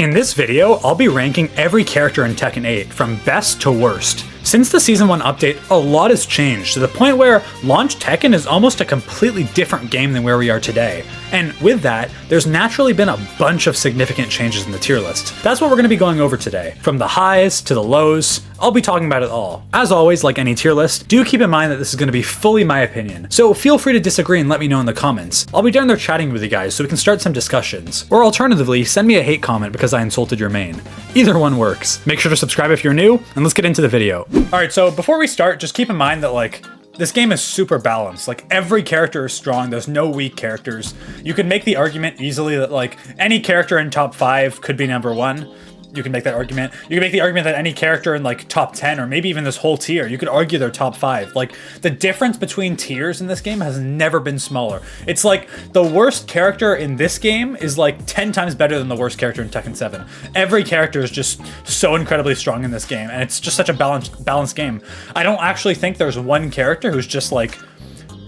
In this video, I'll be ranking every character in Tekken 8 from best to worst. Since the Season 1 update, a lot has changed to the point where launch Tekken is almost a completely different game than where we are today. And with that, there's naturally been a bunch of significant changes in the tier list. That's what we're going to be going over today. From the highs to the lows, I'll be talking about it all. As always, like any tier list, do keep in mind that this is going to be fully my opinion, so feel free to disagree and let me know in the comments. I'll be down there chatting with you guys so we can start some discussions. Or alternatively, send me a hate comment because I insulted your main. Either one works. Make sure to subscribe if you're new, and let's get into the video. Alright, so before we start, just keep in mind that this game is super balanced. Every character is strong, there's no weak characters. You can make the argument easily that any character in top 5 could be number 1. You can make that argument. You can make the argument that any character in top 10 or maybe even this whole tier, you could argue they're top 5. The difference between tiers in this game has never been smaller. It's the worst character in this game is 10 times better than the worst character in Tekken 7. Every character is just so incredibly strong in this game, and it's just such a balanced game. I don't actually think there's one character who's just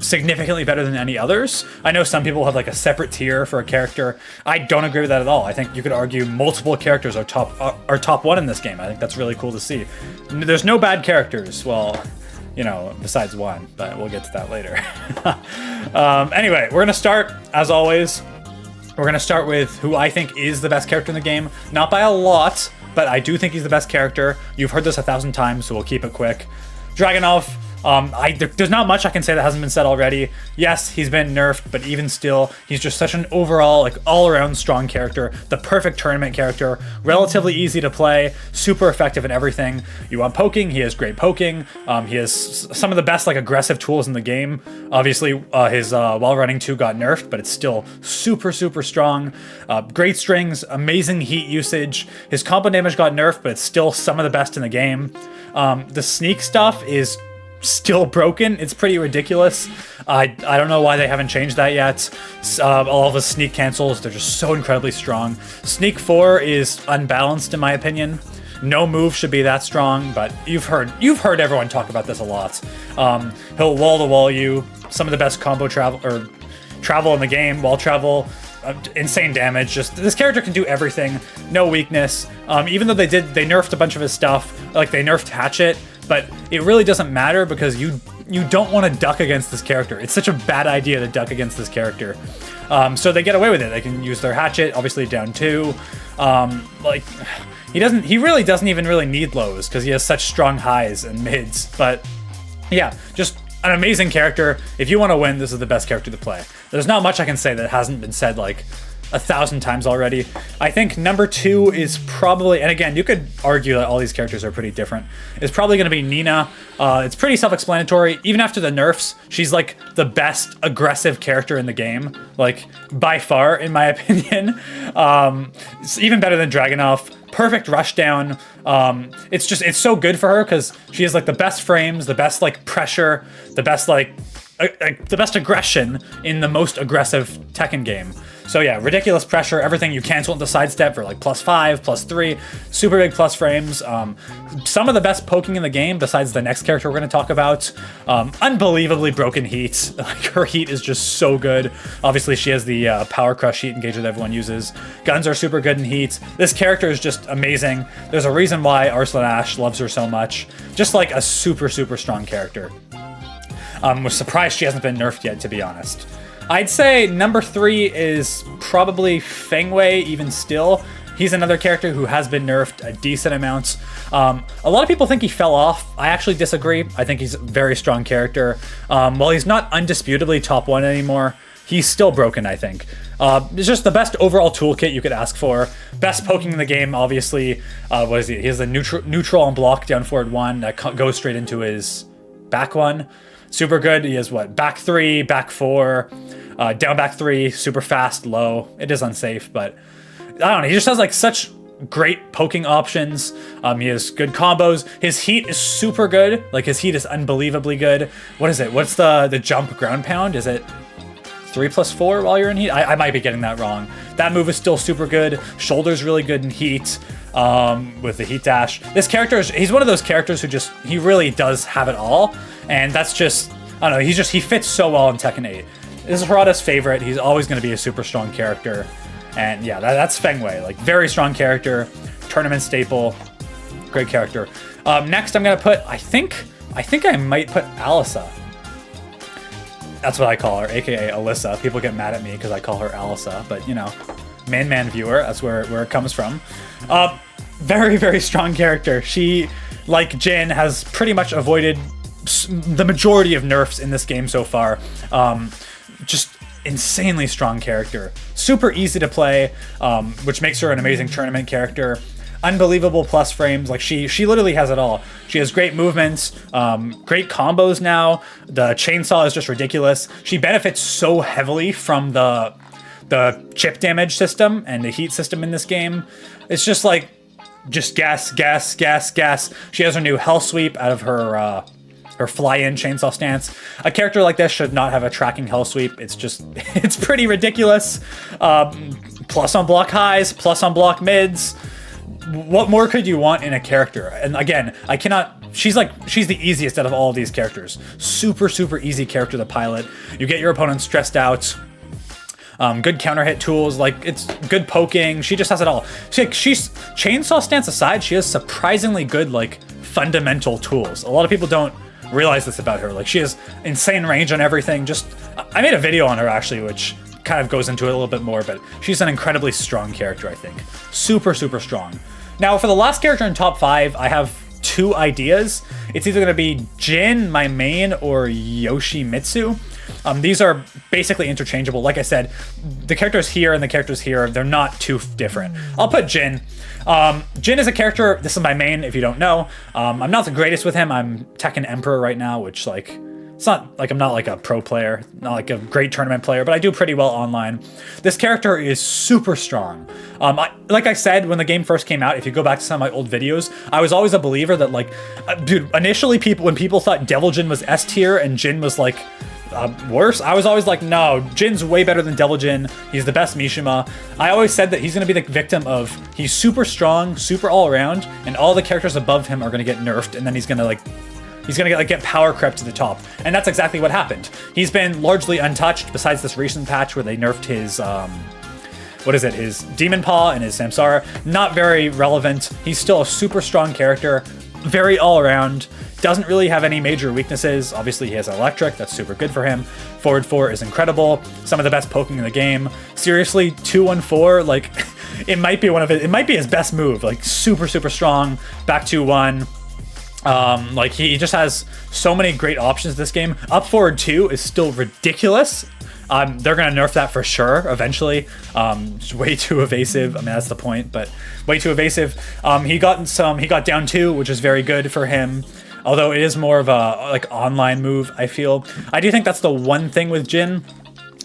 significantly better than any others. I know some people have a separate tier for a character. I don't agree with that at all. I think you could argue multiple characters are top 1 in this game. I think that's really cool to see. There's no bad characters. Well, besides one, but we'll get to that later. Anyway, we're gonna start, as always, we're gonna start with who I think is the best character in the game. Not by a lot, but I do think he's the best character. You've heard this 1,000 times, so we'll keep it quick. Dragunov. There's not much I can say that hasn't been said already. Yes, he's been nerfed, but even still, he's just such an overall, all-around strong character. The perfect tournament character, relatively easy to play, super effective in everything. You want poking, he has great poking. He has some of the best, aggressive tools in the game. Obviously, his while running 2 got nerfed, but it's still super, super strong. Great strings, amazing heat usage. His combo damage got nerfed, but it's still some of the best in the game. The sneak stuff is still broken. It's pretty ridiculous. I don't know why they haven't changed that yet. All of the sneak cancels, they're just so incredibly strong. Sneak 4 is unbalanced in my opinion. No move should be that strong, but you've heard everyone talk about this a lot. He'll wall-to-wall you. Some of the best combo travel in the game. Wall travel, insane damage. Just this character can do everything. No weakness. Even though they nerfed a bunch of his stuff, they nerfed Hatchet, but it really doesn't matter because you don't want to duck against this character. It's such a bad idea to duck against this character. So they get away with it. They can use their Hatchet, obviously down 2. He really doesn't even really need lows because he has such strong highs and mids. But yeah, just an amazing character. If you want to win, this is the best character to play. There's not much I can say that hasn't been said 1,000 times already. I think number 2 is probably, and again, you could argue that all these characters are pretty different, it's probably going to be Nina. It's pretty self-explanatory. Even after the nerfs, she's the best aggressive character in the game, by far, in my opinion. It's even better than Dragunov. Perfect rushdown. It's so good for her because she has the best frames, the best pressure, the best the best aggression in the most aggressive Tekken game. So yeah, ridiculous pressure, everything you cancel into sidestep for +5, +3, super big plus frames. Some of the best poking in the game besides the next character we're going to talk about. Unbelievably broken heat. Her heat is just so good. Obviously she has the power crush heat engager that everyone uses. Guns are super good in heat. This character is just amazing. There's a reason why Arslan Ash loves her so much. Just a super, super strong character. Was surprised she hasn't been nerfed yet, to be honest. I'd say number 3 is probably Feng Wei, even still. He's another character who has been nerfed a decent amount. A lot of people think he fell off. I actually disagree. I think he's a very strong character. While he's not undisputably top 1 anymore, he's still broken, I think. It's just the best overall toolkit you could ask for. Best poking in the game, obviously. What is he? He has the neutral on block down forward 1 that goes straight into his back 1. Super good. He has back 3, back 4, down back 3, super fast, low. It is unsafe, but I don't know. He just has such great poking options. He has good combos. His heat is super good. His heat is unbelievably good. What is it? What's the jump ground pound? Is it 3+4 while you're in heat? I might be getting that wrong. That move is still super good. Shoulder's really good in heat. With the heat dash. This character he's one of those characters who he really does have it all. And that's just, I don't know, he fits so well in Tekken 8. This is Harada's favorite. He's always going to be a super strong character. And yeah, that's Feng Wei. Like, very strong character, tournament staple, great character. Next, I'm gonna put, I think I might put Alisa. That's what I call her, aka Alisa. People get mad at me because I call her Alisa, but you know, man viewer, that's where it comes from. Very, very strong character. She, like Jin, has pretty much avoided the majority of nerfs in this game so far. Just insanely strong character. Super easy to play, which makes her an amazing tournament character. Unbelievable plus frames. Like, she literally has it all. She has great movements, great combos now. The chainsaw is just ridiculous. She benefits so heavily from the chip damage system and the heat system in this game. It's just like, just gas. She has her new hell sweep out of her fly-in chainsaw stance. A character like this should not have a tracking hell sweep. It's just, it's pretty ridiculous. Plus on block highs, plus on block mids. What more could you want in a character? And again, she's the easiest out of all of these characters. Super easy character to pilot. You get your opponent stressed out. Good counter hit tools, like, it's good poking. She just has it all. She's chainsaw stance aside, she has surprisingly good, like, fundamental tools. A lot of people don't realize this about her. Like, she has insane range on everything. I made a video on her actually, which kind of goes into it a little bit more, but she's an incredibly strong character, I think. Super strong. Now, for the last character in top 5, I have 2 ideas. It's either going to be Jin, my main, or Yoshimitsu. These are basically interchangeable. Like I said, the characters here and the characters here, they're not too different. I'll put Jin. Jin is a character, this is my main if you don't know. I'm not the greatest with him. I'm Tekken Emperor right now, which, like, it's not like I'm not like a pro player, not like a great tournament player, but I do pretty well online. This character is super strong. Like I said, when the game first came out, if you go back to some of my old videos, I was always a believer that, like, dude, initially when people thought Devil Jin was S tier and Jin was like worse, I was always like, no, Jin's way better than Devil Jin. He's the best Mishima. I always said that he's going to be the victim of, he's super strong, super all around, and all the characters above him are going to get nerfed, and then he's going to get power crept to the top. And that's exactly what happened. He's been largely untouched besides this recent patch where they nerfed his, his Demon Paw and his Samsara. Not very relevant. He's still a super strong character, very all around. Doesn't really have any major weaknesses. Obviously, he has Electric. That's super good for him. Forward 4 is incredible. Some of the best poking in the game. Seriously, 2-1-4, like, it might be his best move. Like, super strong. Back 2-1. Like, he just has so many great options this game. Up forward 2 is still ridiculous. They're gonna nerf that for sure eventually. It's way too evasive. I mean, that's the point, but way too evasive. He got down 2, which is very good for him. Although it is more of a, like, online move, I feel. I do think that's the one thing with Jin.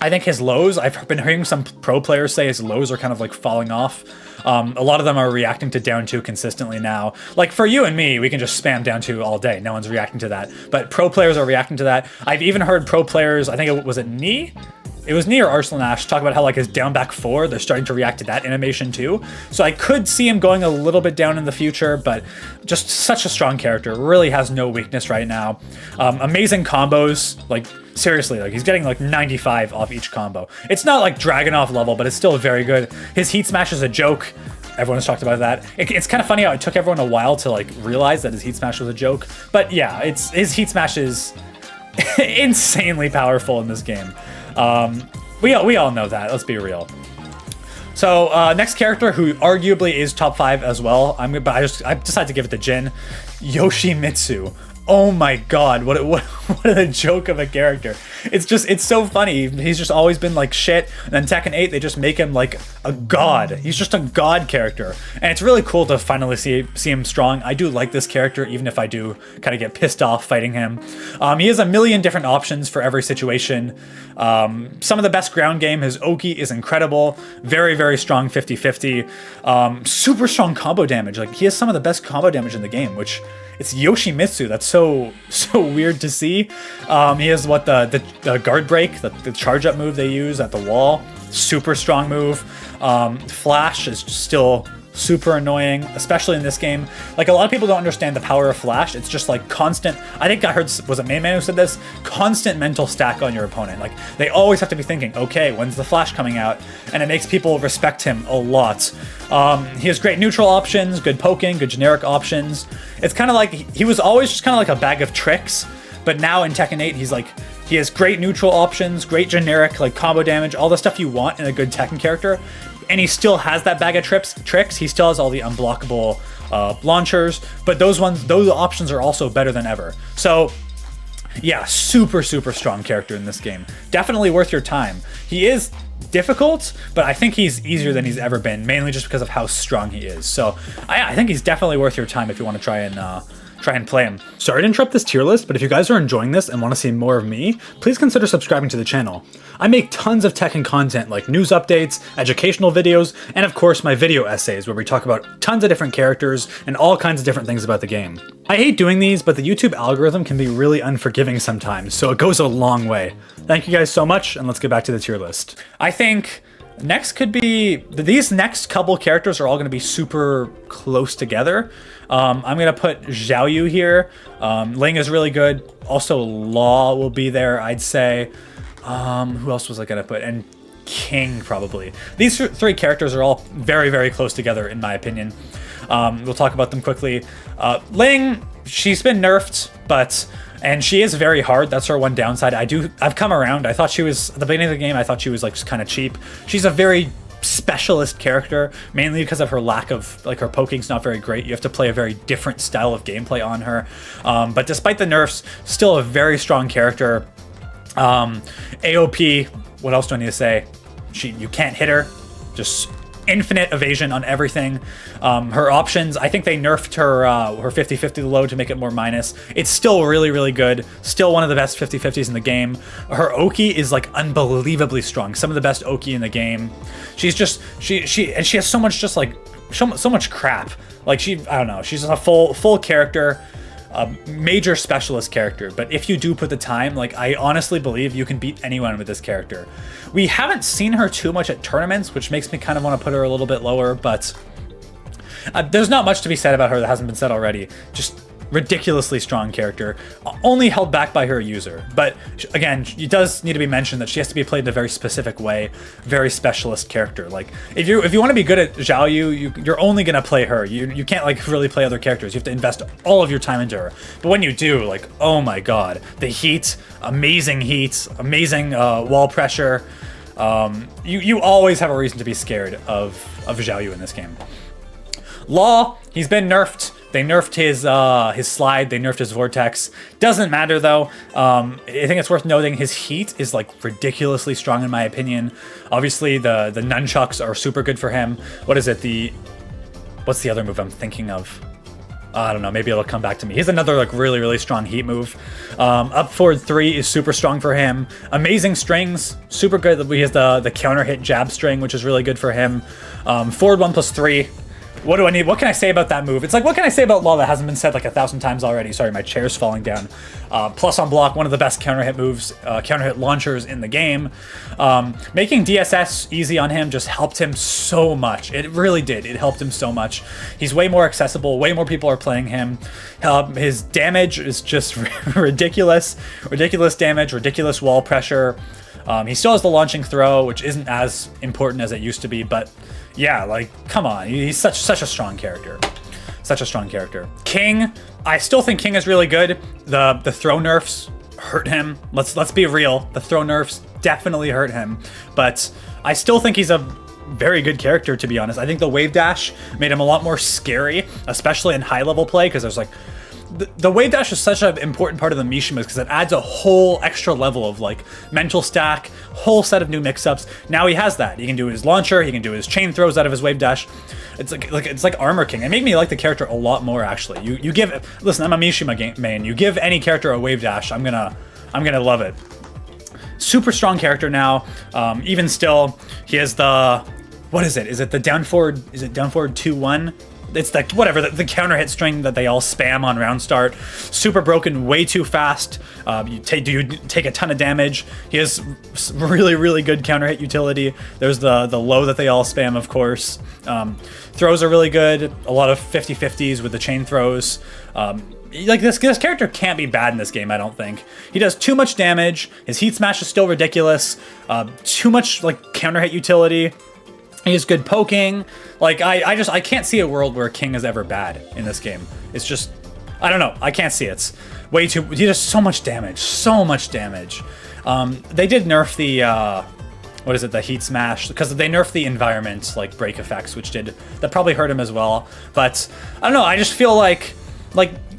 I think his lows, I've been hearing some pro players say his lows are kind of, like, falling off. A lot of them are reacting to down 2 consistently now. Like, for you and me, we can just spam down 2 all day. No one's reacting to that. But pro players are reacting to that. I've even heard pro players, I think it was Knee? It was Knee or Arsenal Nash, talk about how, like, his down back 4, they're starting to react to that animation too. So I could see him going a little bit down in the future, but just such a strong character. Really has no weakness right now. Amazing combos, like, seriously, like, he's getting like 95 off each combo. It's not like Dragunov level, but it's still very good. His heat smash is a joke. Everyone's talked about that. It's kind of funny how it took everyone a while to, like, realize that his heat smash was a joke. But yeah, his heat smash is insanely powerful in this game. We all know that, let's be real. So next character who arguably is top 5 as well, I decided to give it to Jin. Yoshimitsu. Oh my god, what a joke of a character. It's so funny. He's just always been like shit, and then Tekken 8 they just make him like a god. He's just a god character. And it's really cool to finally see him strong. I do like this character, even if I do kind of get pissed off fighting him. He has a million different options for every situation. Some of the best ground game, his Oki is incredible. Very, very strong 50-50. Super strong combo damage. Like, he has some of the best combo damage in the game, which it's Yoshimitsu. That's so weird to see. He has the guard break, the charge up move they use at the wall. Super strong move. Flash is still super annoying, especially in this game. Like, a lot of people don't understand the power of flash. It's just like constant, I think I heard, was it Memez who said this? Constant mental stack on your opponent. Like, they always have to be thinking, okay, when's the flash coming out? And it makes people respect him a lot. He has great neutral options, good poking, good generic options. It's kind of like, he was always just kind of like a bag of tricks, but now in Tekken 8, he's like, he has great neutral options, great generic like combo damage, all the stuff you want in a good Tekken character. And he still has that bag of tricks. He still has all the unblockable launchers, but those options are also better than ever. So yeah, super strong character in this game. Definitely worth your time. He is difficult, but I think he's easier than he's ever been, mainly just because of how strong he is. So I think he's definitely worth your time if you want to try and play him. Sorry to interrupt this tier list, but if you guys are enjoying this and want to see more of me, please consider subscribing to the channel. I make tons of Tekken content like news updates, educational videos, and of course my video essays where we talk about tons of different characters and all kinds of different things about the game. I hate doing these, but the YouTube algorithm can be really unforgiving sometimes, so it goes a long way. Thank you guys so much, and let's get back to the tier list. I think next could be, these next couple characters are all going to be super close together. I'm going to put Xiaoyu here. Ling is really good. Also, Law will be there, I'd say. Who else was I going to put? And King, probably. These three characters are all very close together, in my opinion. We'll talk about them quickly. Ling, she's been nerfed, and she is very hard. That's her one downside. I've come around. I thought she was, at the beginning of the game, I thought she was like kind of cheap. She's a very specialist character, mainly because of her lack of, like, her poking's not very great. You have to play a very different style of gameplay on her. But despite the nerfs, still a very strong character. AOP, what else do I need to say? You can't hit her. Just infinite evasion on everything. Her options, I think they nerfed her 50-50 load to make it more minus. It's still really good. Still one of the best 50-50s in the game. Her Oki is like unbelievably strong. Some of the best Oki in the game. She's just, she has so much, just like, so much crap. Like, I don't know, she's a full character. A major specialist character, but if you do put the time, like, I honestly believe you can beat anyone with this character. We haven't seen her too much at tournaments, which makes me kind of want to put her a little bit lower, but there's not much to be said about her that hasn't been said already. Just ridiculously strong character, only held back by her user. But again, it does need to be mentioned that she has to be played in a very specific way, very specialist character. Like, if you want to be good at Xiaoyu, you're only gonna play her. You can't like really play other characters. You have to invest all of your time into her. But when you do, like, oh my god, the heat, amazing wall pressure. You always have a reason to be scared of Xiaoyu in this game. Law, he's been nerfed. They nerfed his slide, they nerfed his vortex. Doesn't matter though. I think it's worth noting his heat is like ridiculously strong in my opinion. Obviously the nunchucks are super good for him. What is it? What's the other move I'm thinking of? I don't know, maybe it'll come back to me. He's another like really strong heat move. Up forward 3 is super strong for him. Amazing strings, super good. He has the counter hit jab string, which is really good for him. Forward 1+3. What do I need? What can I say about that move? It's like, what can I say about Law that hasn't been said like 1,000 times already? Sorry, my chair's falling down. Plus on block, one of the best counter hit moves, counter hit launchers in the game. Making DSS easy on him just helped him so much. It really did. It helped him so much. He's way more accessible. Way more people are playing him. His damage is just ridiculous. Ridiculous damage, ridiculous wall pressure. He still has the launching throw, which isn't as important as it used to be, but yeah, like, come on. He's such a strong character. Such a strong character. King, I still think King is really good. The throw nerfs hurt him. Let's be real. The throw nerfs definitely hurt him, but I still think he's a very good character, to be honest. I think the wave dash made him a lot more scary, especially in high level play, because there's like, the wave dash is such an important part of the Mishimas because it adds a whole extra level of like mental stack, whole set of new mix-ups. Now he has that. He can do his launcher, he can do his chain throws out of his wave dash. It's like Armor King. It made me like the character a lot more actually. Listen, I'm a Mishima main. You give any character a wave dash, I'm gonna love it. Super strong character now. Even still, he has the, what is it? Is it the down forward? Is it down forward 2-1? it's the whatever the counter hit string that they all spam on round start. Super broken, way too fast. You take a ton of damage. He has really good counter hit utility. There's the low that they all spam, of course. Throws are really good. A lot of 50-50s with the chain throws. Like this character can't be bad in this game, I don't think. He does too much damage. His heat smash is still ridiculous. Too much like counter hit utility. He has good poking. Like I can't see a world where King is ever bad in this game. It's just, I don't know. I can't see it. It's way too. He does so much damage. So much damage. They did nerf the what is it? The heat smash, because they nerfed the environment like break effects, that probably hurt him as well. But I don't know. I just feel like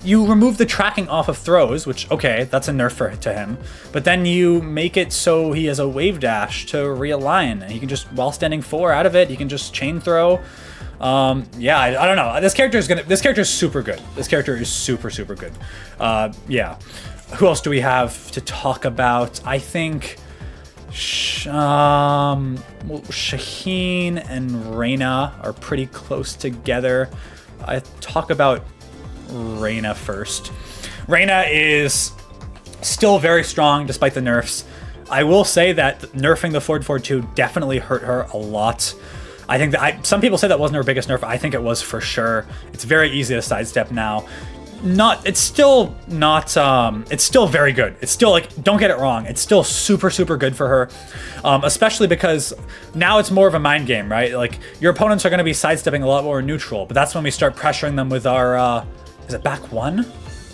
you remove the tracking off of throws, which, okay, that's a nerf to him. But then you make it so he has a wave dash to realign. And he can just, while standing 4 out of it, he can just chain throw. Yeah, I don't know. This character is super good. This character is super good. Yeah. Who else do we have to talk about? I think Shaheen and Reina are pretty close together. I talk about Reina first. Reina is still very strong despite the nerfs. I will say that nerfing the forward 2 definitely hurt her a lot. I think that some people say that wasn't her biggest nerf. I think it was for sure. It's very easy to sidestep now. It's still very good. It's still, like, don't get it wrong, it's still super good for her, especially because now it's more of a mind game, right? Like, your opponents are going to be sidestepping a lot more neutral, but that's when we start pressuring them with our is it back 1?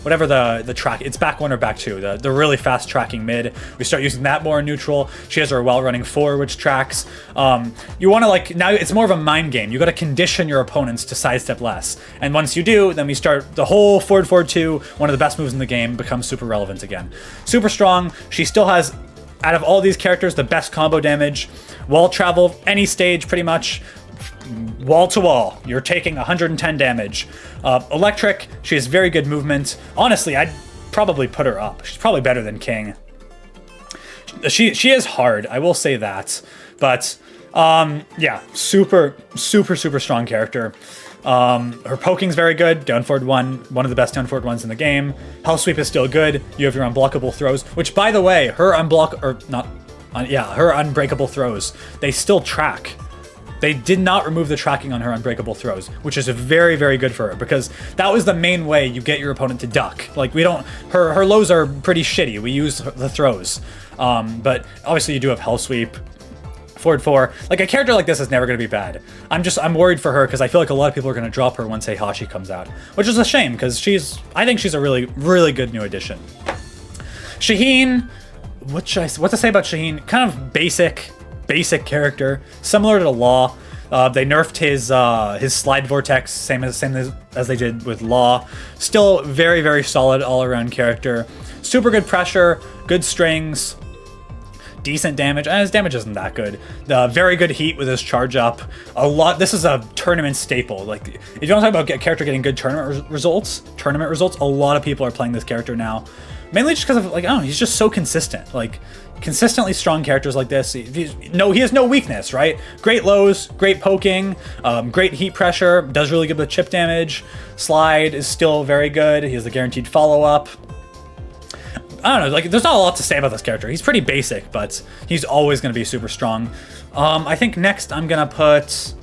Whatever the track, it's back 1 or back 2, the really fast tracking mid. We start using that more in neutral. She has her well running 4, which tracks. You want to, like, now it's more of a mind game. You got to condition your opponents to sidestep less. And once you do, then we start the whole forward 2, one of the best moves in the game, becomes super relevant again. Super strong. She still has, out of all these characters, the best combo damage. Wall travel, any stage pretty much. Wall to wall, you're taking 110 damage. Electric, she has very good movement. Honestly, I'd probably put her up. She's probably better than King. She is hard, I will say that. But yeah, super strong character. Her poking's very good. Down forward 1, one of the best down forward ones in the game. Hell sweep is still good. You have your unblockable throws, which, by the way, her unbreakable throws, they still track. They did not remove the tracking on her unbreakable throws, which is very good for her, because that was the main way you get your opponent to duck. Like, her lows are pretty shitty. We use the throws. But obviously you do have Hell Sweep, forward 4. Like, a character like this is never going to be bad. I'm worried for her because I feel like a lot of people are going to drop her once Heihachi comes out, which is a shame because I think she's a really good new addition. Shaheen, what to say about Shaheen? Kind of basic character, similar to Law. They nerfed his slide vortex, same as they did with Law. Still very solid all-around character. Super good pressure, good strings, decent damage. His damage isn't that good. Very good heat with his charge up. This is a tournament staple. Like, if you want to talk about a character getting good tournament results, a lot of people are playing this character now. Mainly just because of, like, I don't know, he's just so consistent. Like, consistently strong characters like this, he has no weakness, right? Great lows, great poking, great heat pressure, does really good with chip damage. Slide is still very good. He has the guaranteed follow-up. I don't know, like, there's not a lot to say about this character. He's pretty basic, but he's always going to be super strong. I think next I'm going to put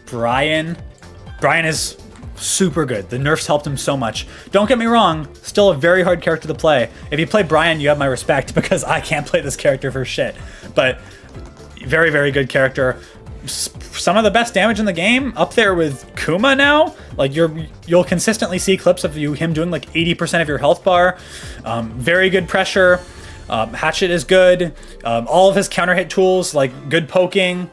Bryan. Bryan is super good. The nerfs helped him so much. Don't get me wrong, still a very hard character to play. If you play Bryan, you have my respect, because I can't play this character for shit. But very good character. Some of the best damage in the game, up there with Kuma now. Like, you'll consistently see clips of him doing like 80% of your health bar. Very good pressure. Hatchet is good. All of his counter hit tools, like good poking.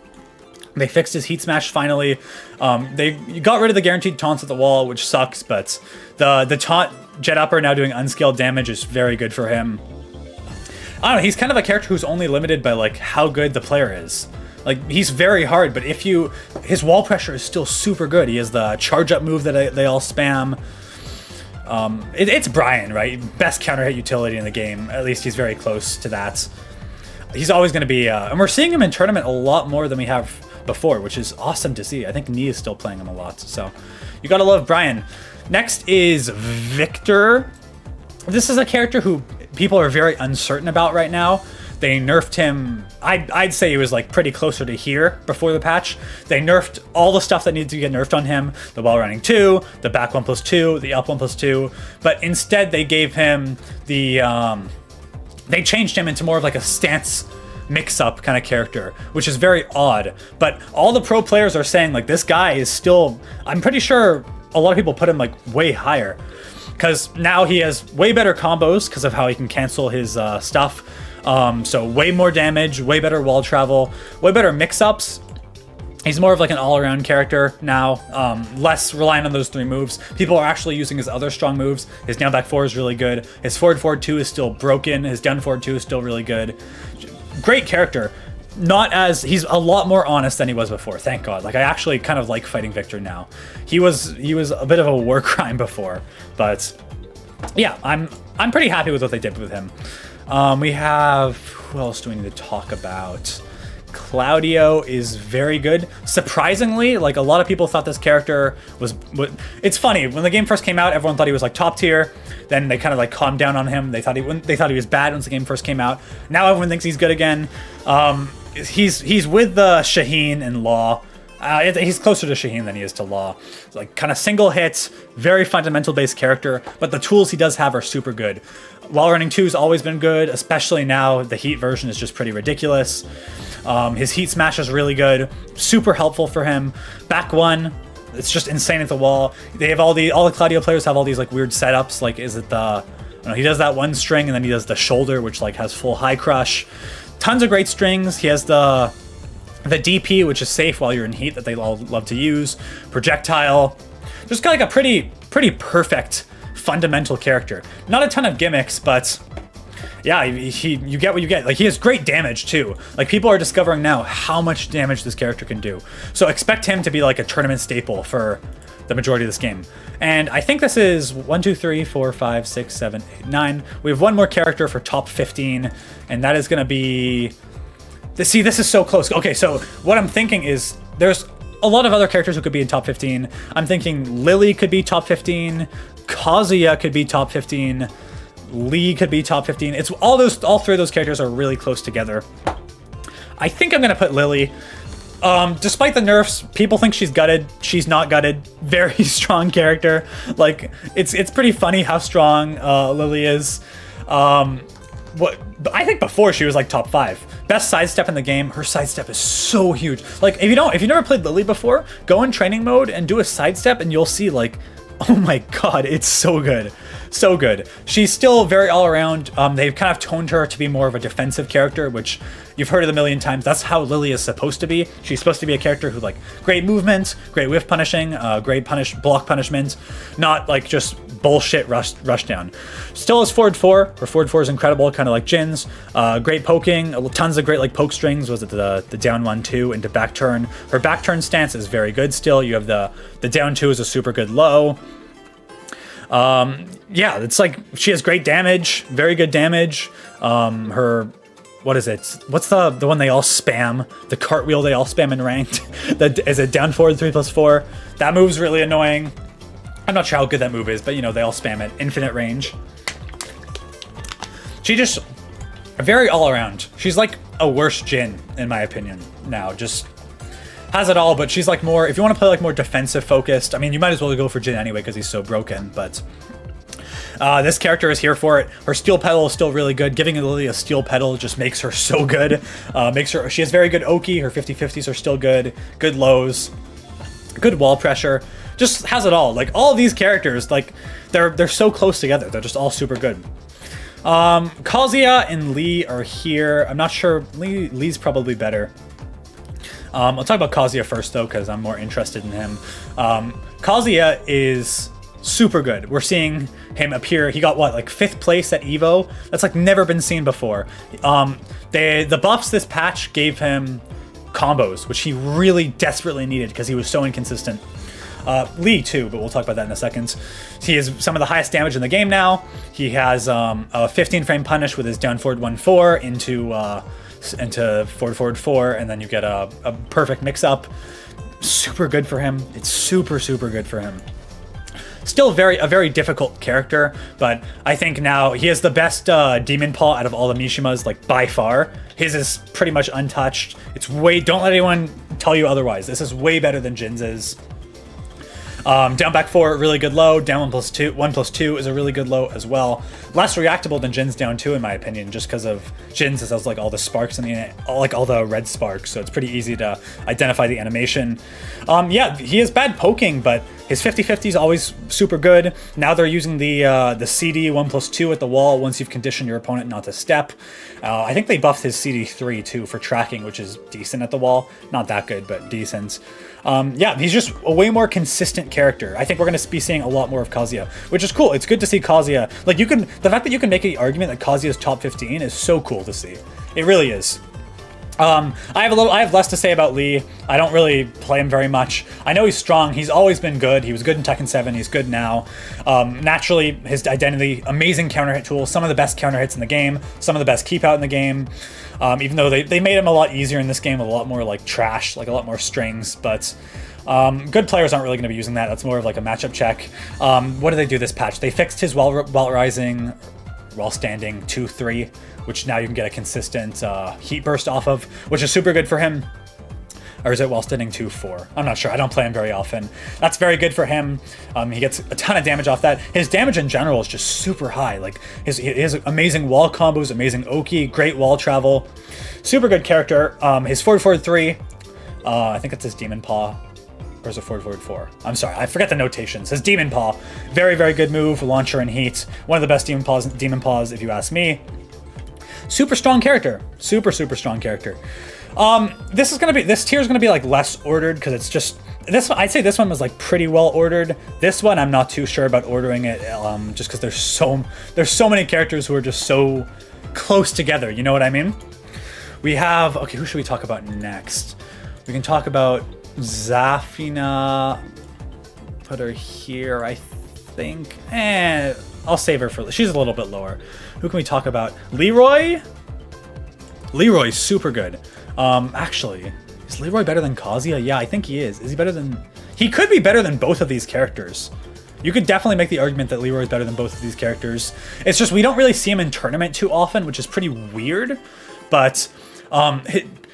They fixed his heat smash finally. They got rid of the guaranteed taunts at the wall, which sucks, but the taunt jet upper now doing unscaled damage is very good for him. I don't know, he's kind of a character who's only limited by, like, how good the player is. Like, he's very hard, but his wall pressure is still super good. He has the charge up move that they all spam. It's Bryan, right? Best counter hit utility in the game. At least he's very close to that. He's always going to be, and we're seeing him in tournament a lot more than we have. before, which is awesome to see. I think Nee is still playing him a lot, so you gotta love Bryan. Next is Victor. This is a character who people are very uncertain about right now. They nerfed him. I'd say he was like pretty closer to here before the patch. They nerfed all the stuff that needed to get nerfed on him. The wall running 2, the back 1+2, the up 1+2. But instead they gave him the, they changed him into more of like a stance mix-up kind of character, which is very odd. But all the pro players are saying like this guy is still, I'm pretty sure a lot of people put him like way higher. Because now he has way better combos because of how he can cancel his stuff. So way more damage, way better wall travel, way better mix-ups. He's more of like an all-around character now, less reliant on those 3 moves. People are actually using his other strong moves. His down back 4 is really good. His forward 2 is still broken. His down forward 2 is still really good. Great character. He's a lot more honest than he was before, thank God. Like I actually kind of like fighting Victor now. He was a bit of a war crime before, but yeah, I'm pretty happy with what they did with him. We have, who else do we need to talk about? Claudio is very good. Surprisingly, like a lot of people thought this character was, it's funny, when the game first came out, everyone thought he was like top tier. Then they kind of like calmed down on him. They thought he was bad once the game first came out. Now everyone thinks he's good again. He's with the Shaheen and Law. He's closer to Shaheen than he is to Law. Like kind of single hits, very fundamental based character, but the tools he does have are super good. Wall running 2's always been good, especially now the Heat version is just pretty ridiculous. His Heat smash is really good, super helpful for him. Back 1, it's just insane at the wall. They have all the Claudio players have all these like weird setups. Like is it the, I don't know, he does that one string and then he does the shoulder, which like has full high crush. Tons of great strings. He has the DP, which is safe while you're in Heat, that they all love to use. Projectile. Just got like a pretty perfect fundamental character. Not a ton of gimmicks, but yeah, you get what you get. Like he has great damage too. Like people are discovering now how much damage this character can do. So expect him to be like a tournament staple for the majority of this game. And I think this is 1, 2, 3, 4, 5, 6, 7, 8, 9. We have one more character for top 15, and that is going to be... See, this is so close. Okay, so what I'm thinking is there's a lot of other characters who could be in top 15. I'm thinking Lili could be top 15, Kazyua could be top 15, Lee could be top 15. It's all 3 of those characters are really close together. I think I'm gonna put Lili. Despite the nerfs, people think she's gutted. She's not gutted. Very strong character. Like it's pretty funny how strong Lili is. I think before she was like top 5. Best sidestep in the game. Her sidestep is so huge. Like if you've never played Lili before, go in training mode and do a sidestep and you'll see like, oh my God, it's so good. So good. She's still very all around. They've kind of toned her to be more of a defensive character, which you've heard it a million times. That's how Lili is supposed to be. She's supposed to be a character who like great movement, great whiff punishing, great block punishment, not like just bullshit rush down. Still has forward 4. Her forward 4 is incredible, kind of like Jin's. Great poking, tons of great like poke strings. Was it the down 1, 2 into back turn? Her back turn stance is very good still. You have the down 2 is a super good low. Yeah, it's like she has great damage, very good damage. Her, what is it? What's the one they all spam? The cartwheel they all spam in ranked. That is it. Down forward 3+4. That move's really annoying. I'm not sure how good that move is, but you know they all spam it. Infinite range. She just very all around. She's like a worse Jin in my opinion. Now just has it all, but she's like more. If you want to play like more defensive focused, I mean you might as well go for Jin anyway because he's so broken, but. This character is here for it. Her steel pedal is still really good. Giving Lili a steel pedal just makes her so good. She has very good Oki. Her 50/50s are still good. Good lows. Good wall pressure. Just has it all. Like all these characters, like they're so close together. They're just all super good. Kazyua and Lee are here. I'm not sure. Lee's probably better. I'll talk about Kazyua first though, because I'm more interested in him. Kazyua is super good. We're seeing him appear. He got what, like 5th place at Evo? That's like never been seen before. The buffs this patch gave him combos, which he really desperately needed because he was so inconsistent. Lee too, but we'll talk about that in a second. He has some of the highest damage in the game now. He has a 15 frame punish with his down forward 1-4 into into forward forward 4, and then you get a perfect mix-up. Super good for him. It's super good for him. Still a very difficult character, but I think now he has the best Demon Paw out of all the Mishimas, like by far. His is pretty much untouched. It's don't let anyone tell you otherwise. This is way better than Jin's is. Down back 4, really good low. Down 1+2 is a really good low as well. Less reactable than Jin's down 2 in my opinion, just because of Jin's has like all the sparks in the all the red sparks, so it's pretty easy to identify the animation. Yeah, he has bad poking, but his 50-50 is always super good. Now they're using the CD 1+2 at the wall once you've conditioned your opponent not to step. I think they buffed his CD3 too for tracking, which is decent at the wall. Not that good, but decent. Yeah, he's just a way more consistent character. I think we're going to be seeing a lot more of Kazuya, which is cool. It's good to see Kazuya. Like, the fact that you can make the argument that Kazuya's top 15 is so cool to see. It really is. I have less to say about Lee. I don't really play him very much. I know he's strong. He's always been good. He was good in Tekken 7. He's good now. Naturally, his identity, amazing counter hit tool. Some of the best counter hits in the game. Some of the best keep out in the game. Even though they made him a lot easier in this game, a lot more like trash, like a lot more strings. But good players aren't really going to be using that. That's more of like a matchup check. What did they do this patch? They fixed his while rising, while standing 2-3. Which now you can get a consistent heat burst off of, which is super good for him. Or is it while standing 2-4? I'm not sure. I don't play him very often. That's very good for him. He gets a ton of damage off that. His damage in general is just super high. Like his amazing wall combos, amazing Oki, great wall travel. Super good character. His forward 3, I think it's his Demon Paw. Or is it forward 4? I'm sorry, I forget the notations. His Demon Paw. Very good move. Launcher and heat. One of the best Demon Paws if you ask me. Super strong character. Super strong character. This tier is gonna be like less ordered because it's just this. I'd say this one was like pretty well ordered. This one I'm not too sure about ordering it, just because there's so many characters who are just so close together. You know what I mean? We have who should we talk about next? We can talk about Zafina. Put her here, I think. I'll save her for. She's a little bit lower. Who can we talk about? Leroy? Leroy's super good. Actually, is Leroy better than Kazuya? Yeah, I think he is. Is he better than... He could be better than both of these characters. You could definitely make the argument that Leroy is better than both of these characters. It's just we don't really see him in tournament too often, which is pretty weird. But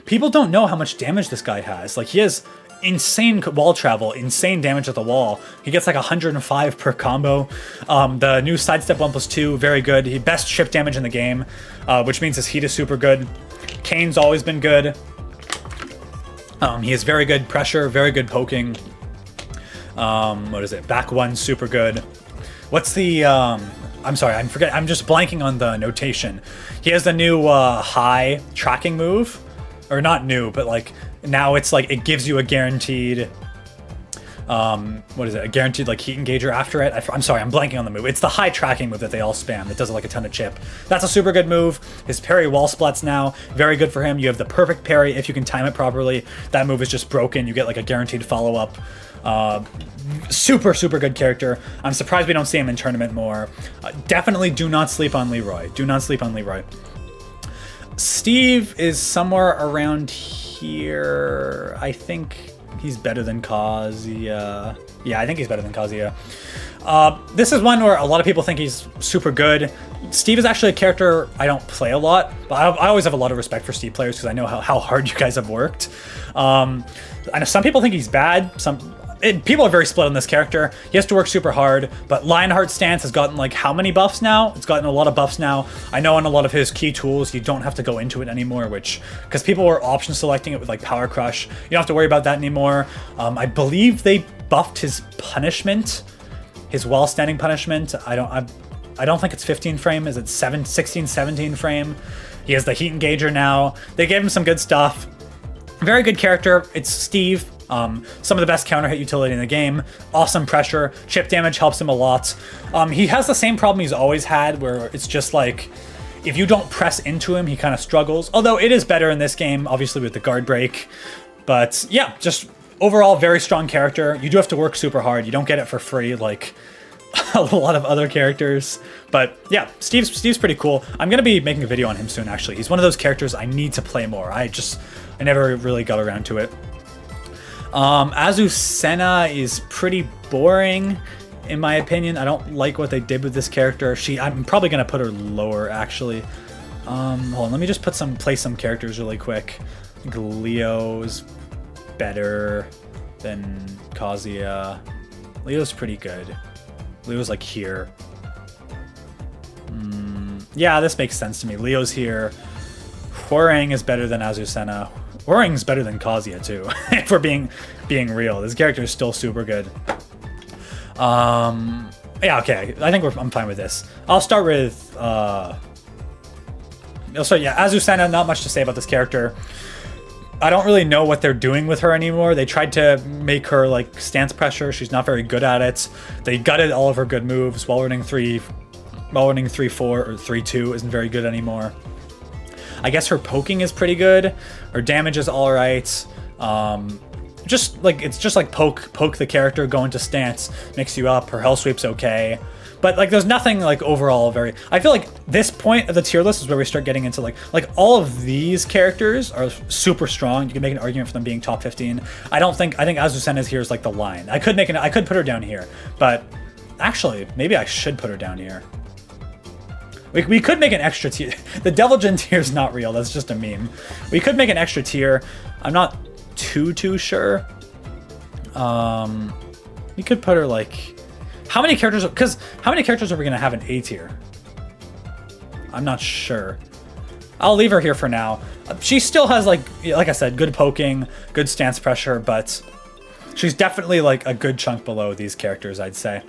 people don't know how much damage this guy has. Like, he has insane wall travel, insane damage at the wall. He gets like 105 per combo. The new sidestep 1+2, very good. He best chip damage in the game, which means his heat is super good. Kane's always been good. He has very good pressure, very good poking. What is it? Back 1, super good. What's the I'm sorry, I'm just blanking on the notation. He has the new high tracking move. Or not new, but like now it's like it gives you a guaranteed what is it? A guaranteed like heat engager after it. I'm sorry, I'm blanking on the move. It's the high tracking move that they all spam that does like a ton of chip. That's a super good move. His parry wall splats now, very good for him. You have the perfect parry if you can time it properly. That move is just broken. You get like a guaranteed follow-up. Super good character. I'm surprised we don't see him in tournament more. Definitely do not sleep on Leroy. Do not sleep on Leroy. Steve is somewhere around here. I think he's better than Kazuya. Yeah, I think he's better than Kazuya. This is one where a lot of people think he's super good. Steve is actually a character I don't play a lot, but I always have a lot of respect for Steve players because I know how hard you guys have worked. I know some people think he's bad. People are very split on this character. He has to work super hard, but Lionheart's stance has gotten like how many buffs now? It's gotten a lot of buffs now. I know on a lot of his key tools, you don't have to go into it anymore, because people were option selecting it with like Power Crush. You don't have to worry about that anymore. I believe they buffed his punishment, his while standing punishment. I don't think it's 15 frame. Is it 16, 17 frame? He has the heat engager now. They gave him some good stuff. Very good character. It's Steve. Some of the best counter hit utility in the game. Awesome pressure. Chip damage helps him a lot. He has the same problem he's always had, where it's just like, if you don't press into him, he kind of struggles. Although it is better in this game, obviously with the guard break. But yeah, just overall very strong character. You do have to work super hard. You don't get it for free. Like, a lot of other characters. But yeah, Steve's pretty cool. I'm gonna be making a video on him soon, actually. He's one of those characters I need to play more. I never really got around to it. Azucena is pretty boring, in my opinion. I don't like what they did with this character. I'm probably gonna put her lower, actually. Hold on, let me just play some characters really quick. I think Leo's better than Kazyua. Leo's pretty good. Leo's like here. Yeah, this makes sense to me. Leo's here. Hwoarang is better than Azucena. Hwoarang's better than Kazyua too, if we're being real. This character is still super good. Yeah, okay. I think I'm fine with this. I'll start with so yeah, Azucena, not much to say about this character. I don't really know what they're doing with her anymore. They tried to make her like stance pressure. She's not very good at it. They gutted all of her good moves. Wall running 3-4 or 3-2 isn't very good anymore. I guess her poking is pretty good. Her damage is all right. It's just like poke the character, go into stance, mix you up. Her hell sweep's okay. But like, there's nothing like overall very. I feel like this point of the tier list is where we start getting into like all of these characters are super strong. You can make an argument for them being top 15. I think Azucena's here is like the line. I could put her down here, but actually maybe I should put her down here. We could make an extra tier. The Devil Jin tier is not real. That's just a meme. We could make an extra tier. I'm not too sure. We could put her like. How many characters? Because how many characters are we gonna have in A tier? I'm not sure. I'll leave her here for now. She still has like I said, good poking, good stance pressure, but she's definitely like a good chunk below these characters, I'd say.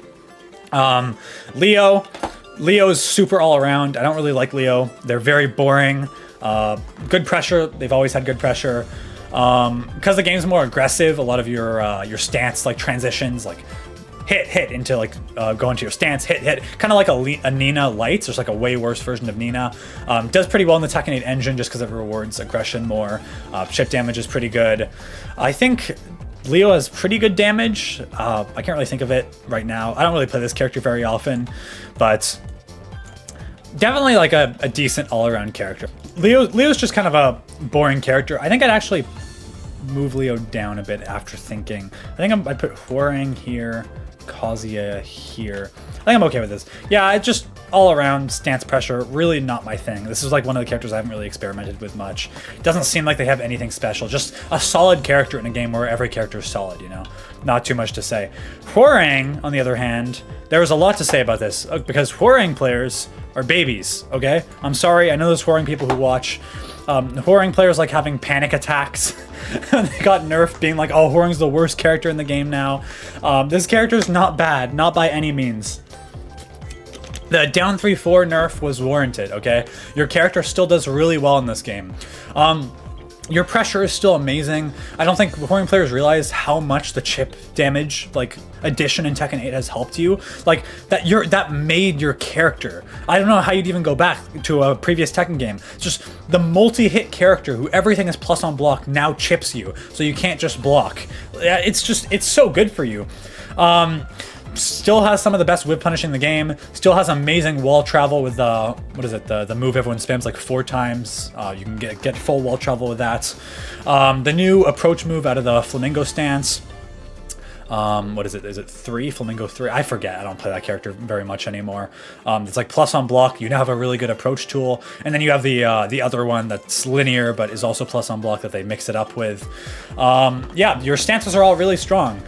Leo's super all around. I don't really like Leo. They're very boring. Good pressure. They've always had good pressure. Because the game's more aggressive, a lot of your stance like transitions like. Hit into like go into your stance, hit, kind of like a Nina Lights. There's like a way worse version of Nina. Does pretty well in the Tekken 8 engine just because it rewards aggression more. Chip damage is pretty good. I think Leo has pretty good damage. I can't really think of it right now. I don't really play this character very often, but definitely like a decent all-around character. Leo's just kind of a boring character. I think I'd actually move Leo down a bit after thinking. I think I'd put Hwoarang here. Kazyua here. I think I'm okay with this. Yeah, it's just all around stance pressure, really not my thing. This is like one of the characters I haven't really experimented with much. It doesn't seem like they have anything special, just a solid character in a game where every character is solid, you know? Not too much to say. Hwoarang, on the other hand, there was a lot to say about this, because Hwoarang players are babies, okay? I'm sorry, I know there's Hwoarang people who watch. Hwoarang players like having panic attacks. They got nerfed being like, oh, Hwoarang's the worst character in the game now. This character is not bad, not by any means. The down 3-4 nerf was warranted, okay? Your character still does really well in this game. Your pressure is still amazing. I don't think Hwoarang players realize how much the chip damage, like, addition in Tekken 8 has helped you. Like, that made your character. I don't know how you'd even go back to a previous Tekken game. It's just the multi-hit character who everything is plus on block now chips you, so you can't just block. It's so good for you. Still has some of the best whip punishing in the game. Still has amazing wall travel with the move everyone spams like 4 times. You can get full wall travel with that. The new approach move out of the flamingo stance. What is it? Is it 3? Flamingo 3? I forget. I don't play that character very much anymore. It's like plus on block. You now have a really good approach tool, and then you have the other one that's linear but is also plus on block that they mix it up with. Yeah, your stances are all really strong.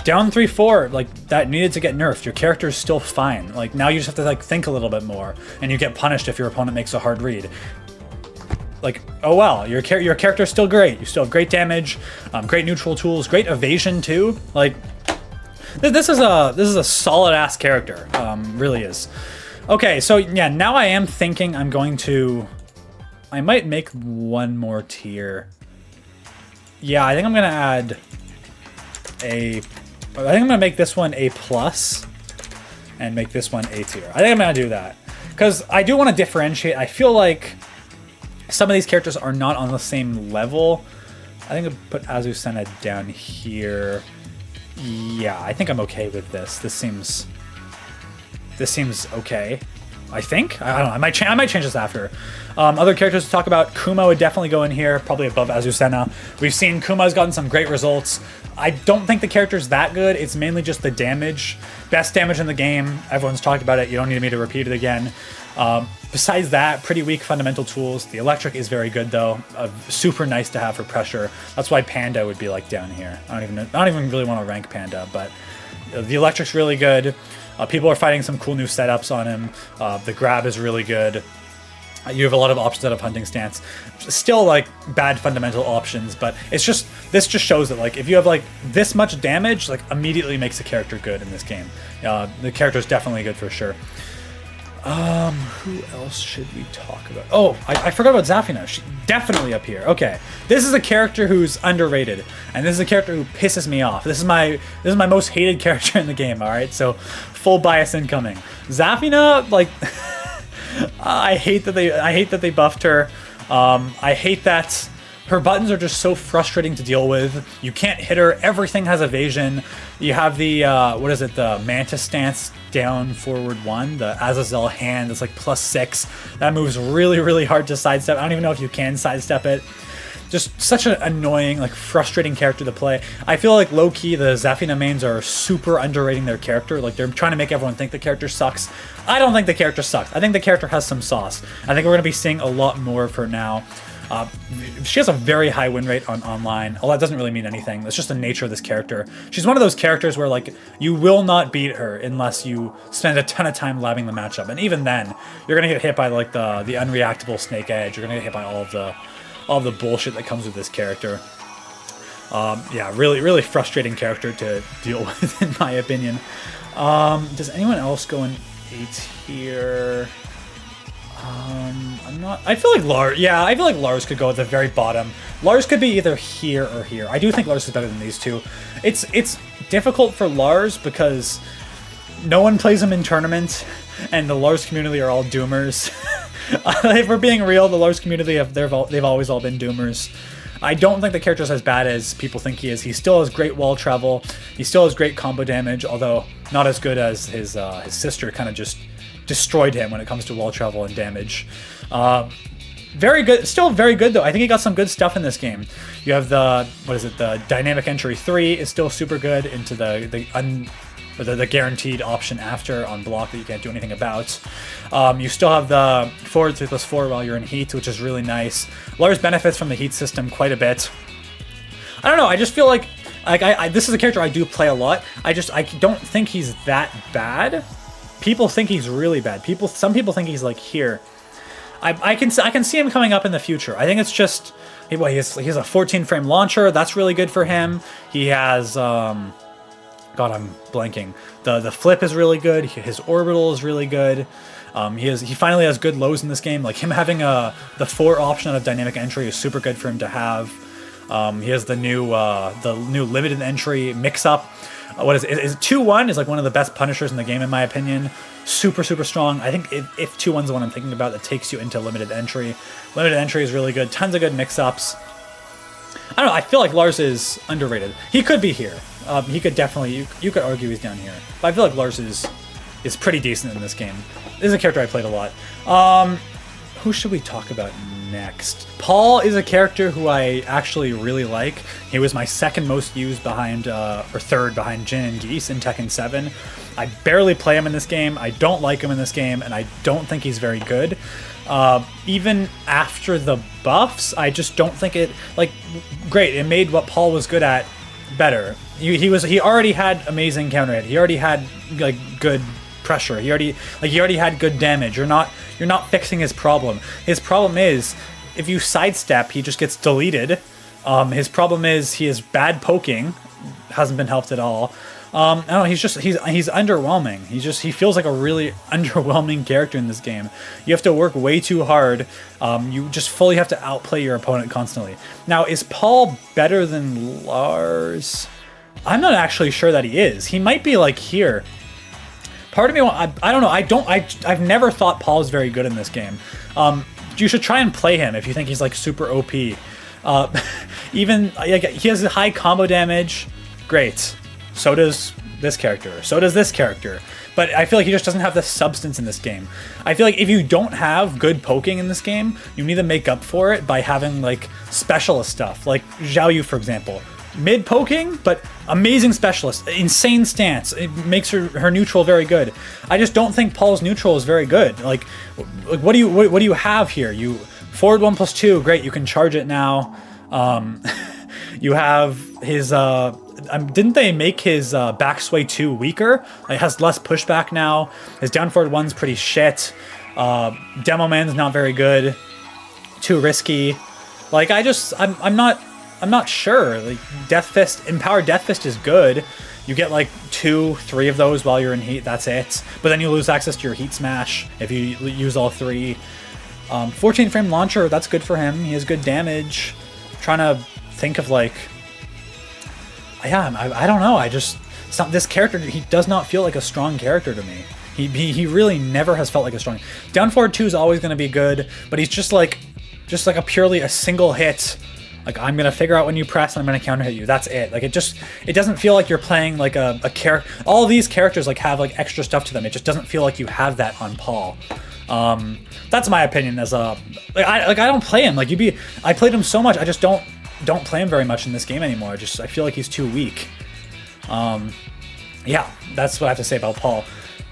Down 3-4, like, that needed to get nerfed. Your character is still fine. Like, now you just have to like think a little bit more, and you get punished if your opponent makes a hard read. Like, oh well, your character is still great. You still have great damage, great neutral tools, great evasion too. Like, this is a solid ass character, really is. Okay, so yeah, now I am thinking I might make one more tier. Yeah, I think I'm gonna add I think I'm gonna make this one A+, and make this one A tier. I think I'm gonna do that because I do want to differentiate. I feel like some of these characters are not on the same level. I think I'll put Azucena down here. Yeah, I think I'm okay with this. This seems This seems okay. I think. I don't know. I might change this after. Other characters to talk about. Kuma would definitely go in here, probably above Azucena. We've seen Kuma's gotten some great results. I don't think the character's that good. It's mainly just the damage. Best damage in the game. Everyone's talked about it. You don't need me to repeat it again. Besides that, pretty weak fundamental tools. The electric is very good though. Super nice to have for pressure. That's why Panda would be like down here. I don't even really want to rank Panda, but the electric's really good. People are fighting some cool new setups on him. The grab is really good. You have a lot of options out of hunting stance. Still like bad fundamental options, but this just shows that like if you have like this much damage, like immediately makes the character good in this game. The character is definitely good for sure. Who else should we talk about? Oh, I forgot about Zafina. She's definitely up here. Okay, this is a character who's underrated, and this is a character who pisses me off. This is my most hated character in the game. All right, so full bias incoming. Zafina, like, I hate that they buffed her. I hate that her buttons are just so frustrating to deal with. You can't hit her. Everything has evasion. You have the, what is it, the Mantis stance down forward 1, the Azazel hand that's like +6. That moves really, really hard to sidestep. I don't even know if you can sidestep it. Just such an annoying, like frustrating character to play. I feel like low-key the Zafina mains are super underrating their character. Like they're trying to make everyone think the character sucks. I don't think the character sucks. I think the character has some sauce. I think we're going to be seeing a lot more of her now. She has a very high win rate on online. Although that doesn't really mean anything. That's just the nature of this character. She's one of those characters where like you will not beat her unless you spend a ton of time labbing the matchup. And even then, you're gonna get hit by like the unreactable Snake Edge. You're gonna get hit by all of the bullshit that comes with this character. Yeah, really, really frustrating character to deal with in my opinion. Does anyone else go in 8 here? I feel like Lars. Yeah, I feel like Lars could go at the very bottom. Lars could be either here or here. I do think Lars is better than these two. It's difficult for Lars because no one plays him in tournaments, and the Lars community are all doomers. If we're being real, the Lars community they've always all been doomers. I don't think the character's as bad as people think he is. He still has great wall travel. He still has great combo damage, although not as good as his sister kind of just destroyed him when it comes to wall travel and damage. Very good, still very good though. I think he got some good stuff in this game. You have the dynamic entry 3 is still super good into the guaranteed option after on block that you can't do anything about. You still have the forward 3+4 while you're in heat, which is really nice. Lars benefits from the heat system quite a bit. I don't know, I just feel like this is a character I do play a lot. I don't think he's that bad. People think he's really bad. Some people think he's like here. I can see him coming up in the future. I think it's just he has a 14 frame launcher. That's really good for him. He has God, I'm blanking. The flip is really good. His orbital is really good. He finally has good lows in this game. Like him having the 4 option of dynamic entry is super good for him to have. He has the new limited entry mix up. What is it? Is 2-1 is like one of the best punishers in the game in my opinion. Super, super strong. I think if 2-1's the one I'm thinking about that takes you into limited entry. Limited entry is really good. Tons of good mix-ups. I don't know. I feel like Lars is underrated. He could be here. He could definitely... You could argue he's down here. But I feel like Lars is pretty decent in this game. This is a character I played a lot. Who should we talk about next? Paul is a character who I actually really like. He was my second most used behind, or third behind Jin and Geese in Tekken 7. I barely play him in this game. I don't like him in this game, and I don't think he's very good. Even after the buffs, I just don't think it, like, great. It made what Paul was good at better. He already had amazing counter hit. He already had like good pressure. He already had good damage. You're not fixing his problem. His problem is if you sidestep, he just gets deleted. His problem is he has bad poking, hasn't been helped at all. I don't know, he's underwhelming. He feels like a really underwhelming character in this game. You have to work way too hard. You just fully have to outplay your opponent constantly. Now, is Paul better than Lars? I'm not actually sure that he is. He might be like here. Part of me, I don't know. I've never thought Paul is very good in this game. You should try and play him if you think he's like super OP. Even like, he has high combo damage. Great. So does this character. So does this character. But I feel like he just doesn't have the substance in this game. I feel like if you don't have good poking in this game, you need to make up for it by having like specialist stuff. Like Xiao Yu, for example. Mid poking, but amazing specialist. Insane stance. It makes her neutral very good. I just don't think Paul's neutral is very good. Like what do you have here? You forward 1+2, great, you can charge it now. You have his didn't they make his back sway 2 weaker? It has less pushback now. His down forward 1's pretty shit. Demo man's not very good. Too risky. Like I'm not sure. Like Death Fist, Empowered Death Fist is good. You get like 2, 3 of those while you're in heat, that's it. But then you lose access to your heat smash if you use all 3. 14 frame launcher, that's good for him. He has good damage. Trying to think of like, yeah, I don't know. This character, he does not feel like a strong character to me. He really never has felt like a strong. Down forward 2 is always going to be good, but he's just like a purely a single hit. Like, I'm going to figure out when you press and I'm going to counter hit you. That's it. Like, it doesn't feel like you're playing like a character. All of these characters like have like extra stuff to them. It just doesn't feel like you have that on Paul. That's my opinion as a, I don't play him. Like I played him so much. I just don't play him very much in this game anymore. I feel like he's too weak. Yeah, that's what I have to say about Paul.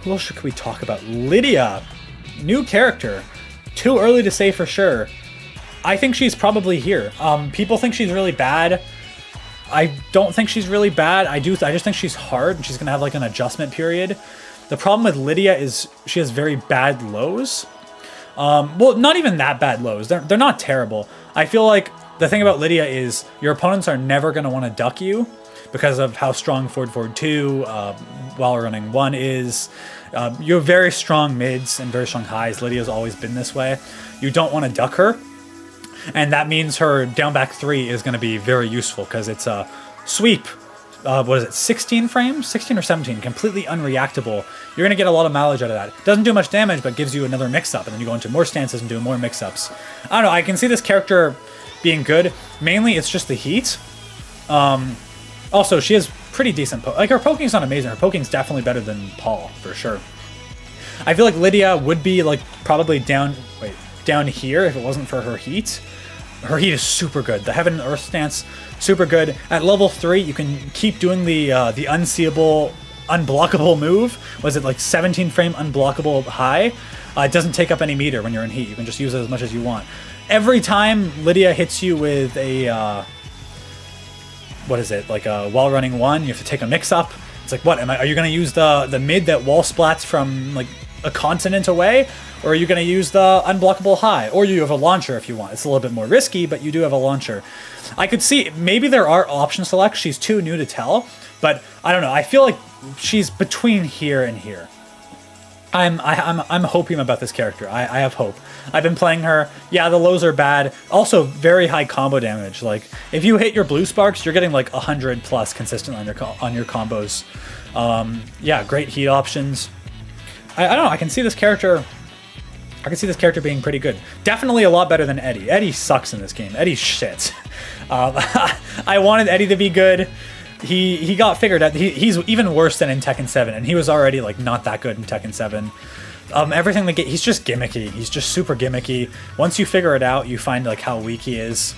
Who else could we talk about? Lidia, new character. Too early to say for sure. I think she's probably here. People think she's really bad. I don't think she's really bad. I just think she's hard and she's gonna have like an adjustment period. The problem with Lidia is she has very bad lows. Well, not even that bad lows. They're not terrible. I feel like the thing about Lidia is your opponents are never gonna want to duck you because of how strong forward 2, while running 1 is. You have very strong mids and very strong highs. Lydia's always been this way. You don't want to duck her. And that means her down back 3 is going to be very useful because it's a sweep. What is it, 16 frames? 16 or 17, completely unreactable. You're going to get a lot of mileage out of that. Doesn't do much damage, but gives you another mix-up, and then you go into more stances and do more mix-ups. I don't know, I can see this character being good. Mainly, it's just the heat. Also, she has pretty decent like, her poking's not amazing. Her poking's definitely better than Paul, for sure. I feel like Lidia would be, like, probably down here if it wasn't for her heat. Her heat is super good. The Heaven and Earth stance, super good. At level 3, you can keep doing the unseeable, unblockable move. Was it like 17 frame unblockable high? It doesn't take up any meter when you're in heat. You can just use it as much as you want. Every time Lidia hits you with a, what is it, like a wall running 1, you have to take a mix up. It's like, what, are you going to use the mid that wall splats from like a continent away? Or are you going to use the unblockable high? Or you have a launcher if you want. It's a little bit more risky, but you do have a launcher. I could see, maybe there are option selects. She's too new to tell, but I don't know. I feel like she's between here and here. I'm hoping about this character. I have hope. I've been playing her. Yeah, the lows are bad. Also, very high combo damage. Like, if you hit your blue sparks, you're getting like 100 plus consistently on your combos. Yeah, great heat options. I don't know. I can see this character being pretty good. Definitely a lot better than Eddy. Eddy sucks in this game. Eddy's shit. I wanted Eddy to be good. He got figured out. He's even worse than in Tekken 7, and he was already like not that good in Tekken 7. Everything they get, he's just gimmicky. He's just super gimmicky. Once you figure it out, you find like how weak he is.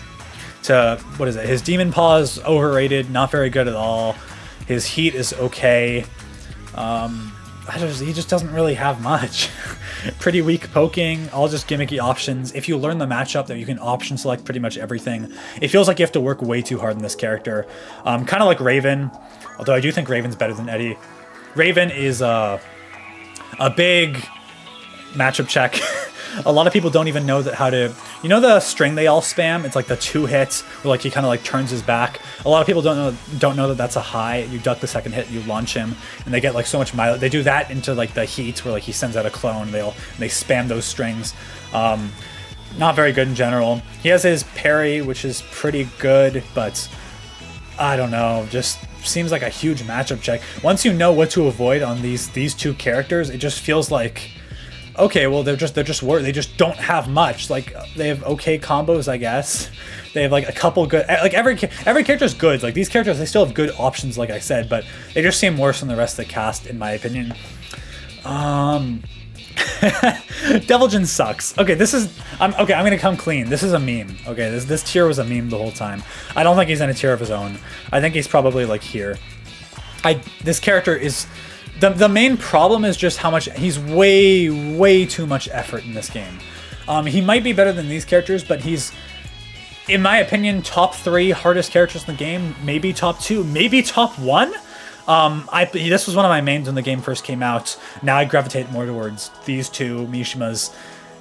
What is it? His Demon Paw is overrated, not very good at all. His heat is okay. He just doesn't really have much. Pretty weak poking, all just gimmicky options. If you learn the matchup that you can option select pretty much everything, it feels like you have to work way too hard in this character. Kind of like Raven, although I do think Raven's better than Eddy. Raven is a big matchup check. A lot of people don't even know how to... You know the string they all spam? It's like the 2 hits where like he kind of like turns his back. A lot of people don't know that that's a high. You duck the second hit, you launch him, and they get like so much mileage. They do that into like the heat where like he sends out a clone. They spam those strings. Not very good in general. He has his parry, which is pretty good, but I don't know. Just seems like a huge matchup check. Once you know what to avoid on these 2 characters, it just feels like Okay, well they just don't have much. Like they have okay combos, I guess. They have like a couple good, like every character is good. Like these characters, they still have good options, like I said, but they just seem worse than the rest of the cast, in my opinion. Deviljin sucks. Okay, I'm gonna come clean. This is a meme. Okay, this tier was a meme the whole time. I don't think he's in a tier of his own. I think he's probably like here. This character is the main problem is just how much he's way too much effort in this game. He might be better than these characters, but he's, in my opinion, top 3 hardest characters in the game. Maybe top 2, maybe top 1. This was one of my mains when the game first came out. Now I gravitate more towards these two Mishimas.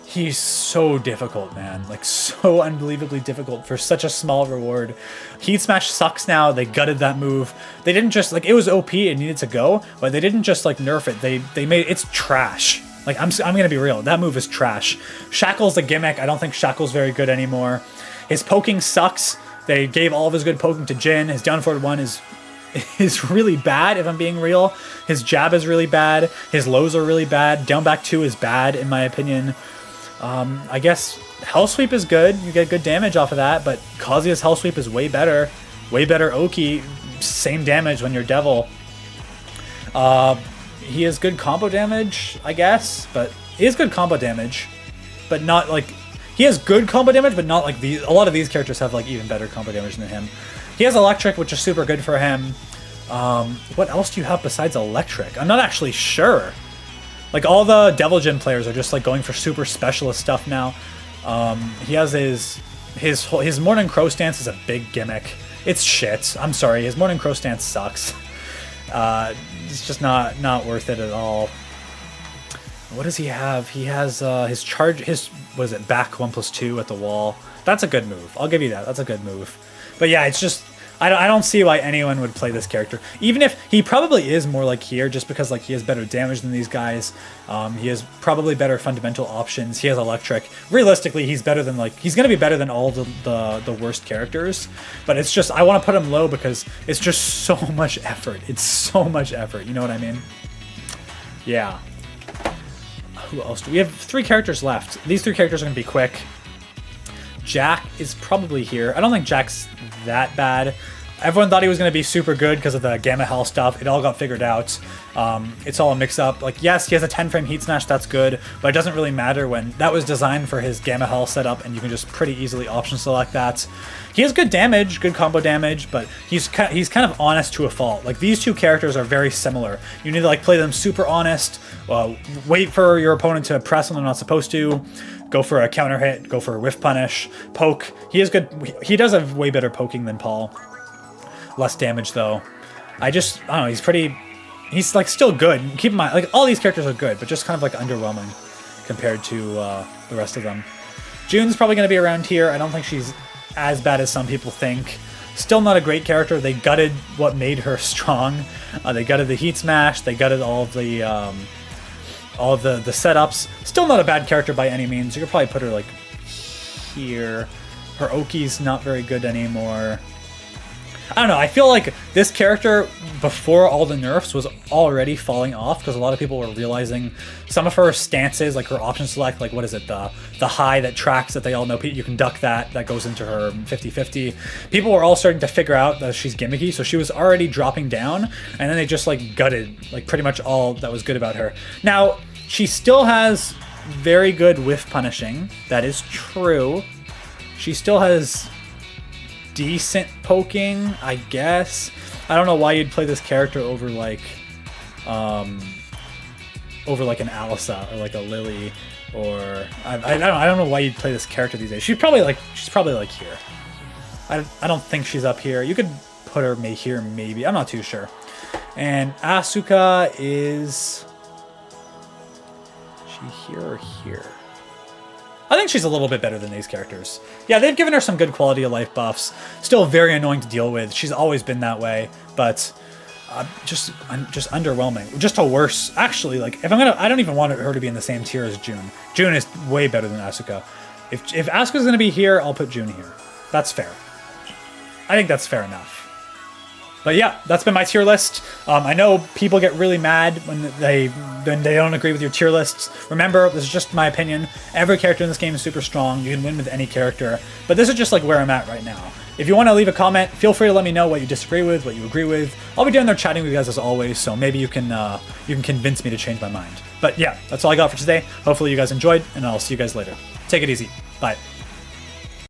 He's so difficult, man. Like, so unbelievably difficult for such a small reward. Heat Smash sucks now. They gutted that move. They didn't just, like, it was OP, it needed to go, but they didn't just, like, nerf it. They made it's trash. Like, I'm gonna be real. That move is trash. Shackle's a gimmick. I don't think Shackle's very good anymore. His poking sucks. They gave all of his good poking to Jin. His down forward 1 is really bad, if I'm being real. His jab is really bad. His lows are really bad. Down back 2 is bad, in my opinion. I guess Hell Sweep is good. You get good damage off of that, but Kazuya's Hell Sweep is way better. Way better Oki. Same damage when you're Devil. He has good combo damage, I guess, but he has good combo damage, but not like... He has good combo damage, but not like these. A lot of these characters have like even better combo damage than him. He has Electric, which is super good for him. What else do you have besides Electric? I'm not actually sure. Like, all the Deviljin players are just like going for super specialist stuff now. He has his Morning Crow stance is a big gimmick. It's shit. I'm sorry. His Morning Crow stance sucks. It's just not worth it at all. What does he have? He has his charge, what is it, back 1+2 at the wall. That's a good move. I'll give you that. That's a good move. But yeah, it's just, I don't see why anyone would play this character. Even if he probably is more like here, just because like he has better damage than these guys. He has probably better fundamental options. He has Electric. Realistically, he's better than he's going to be better than all the worst characters. But it's just, I want to put him low because it's just so much effort. It's so much effort. You know what I mean? Yeah. Who else do we have? 3 characters left. These 3 characters are going to be quick. Jack is probably here. I don't think Jack's that bad. Everyone thought he was going to be super good because of the Gamma Hell stuff. It all got figured out. It's all a mix-up. Like, yes, he has a 10-frame Heat Smash. That's good. But it doesn't really matter when that was designed for his Gamma Hell setup, and you can just pretty easily option select that. He has good damage, good combo damage, but he's kind of honest to a fault. Like, these 2 characters are very similar. You need to like play them super honest. Wait for your opponent to press when they're not supposed to. Go for a counter hit. Go for a whiff punish. Poke. He is good. He does have way better poking than Paul. Less damage though. I don't know. He's like still good. Keep in mind, like all these characters are good, but just kind of like underwhelming compared to the rest of them. June's probably going to be around here. I don't think she's as bad as some people think. Still not a great character. They gutted what made her strong. They gutted the Heat Smash. They gutted all of the setups. Still not a bad character by any means. You could probably put her like here. Her Oki's not very good anymore. I don't know. I feel like this character, before all the nerfs, was already falling off because a lot of people were realizing some of her stances, like her option select, like what is it, the high that tracks that they all know, you can duck that goes into her 50-50. People were all starting to figure out that she's gimmicky, so she was already dropping down, and then they just like gutted like pretty much all that was good about her. Now, she still has very good whiff punishing. That is true. She still has decent poking, I guess. I don't know why you'd play this character over like an Alisa or like a Lili, or I don't know why you'd play this character these days. She's probably like here. I don't think she's up here. You could put her here maybe. I'm not too sure. And Asuka is she here or here? I think she's a little bit better than these characters. Yeah, they've given her some good quality of life buffs. Still very annoying to deal with. She's always been that way, but just underwhelming. Just a worse. Actually, like I don't even want her to be in the same tier as June. June is way better than Asuka. If Asuka's gonna be here, I'll put June here. That's fair. I think that's fair enough. But yeah, that's been my tier list. I know people get really mad when they then they don't agree with your tier lists. Remember, this is just my opinion. Every character in this game is super strong. You can win with any character, but this is just like where I'm at right now. If you want to leave a comment, feel free to let me know what you disagree with, what you agree with. I'll be down there chatting with you guys as always, so maybe you can convince me to change my mind. But yeah, that's all I got for today. Hopefully you guys enjoyed, and I'll see you guys later. Take it easy. Bye.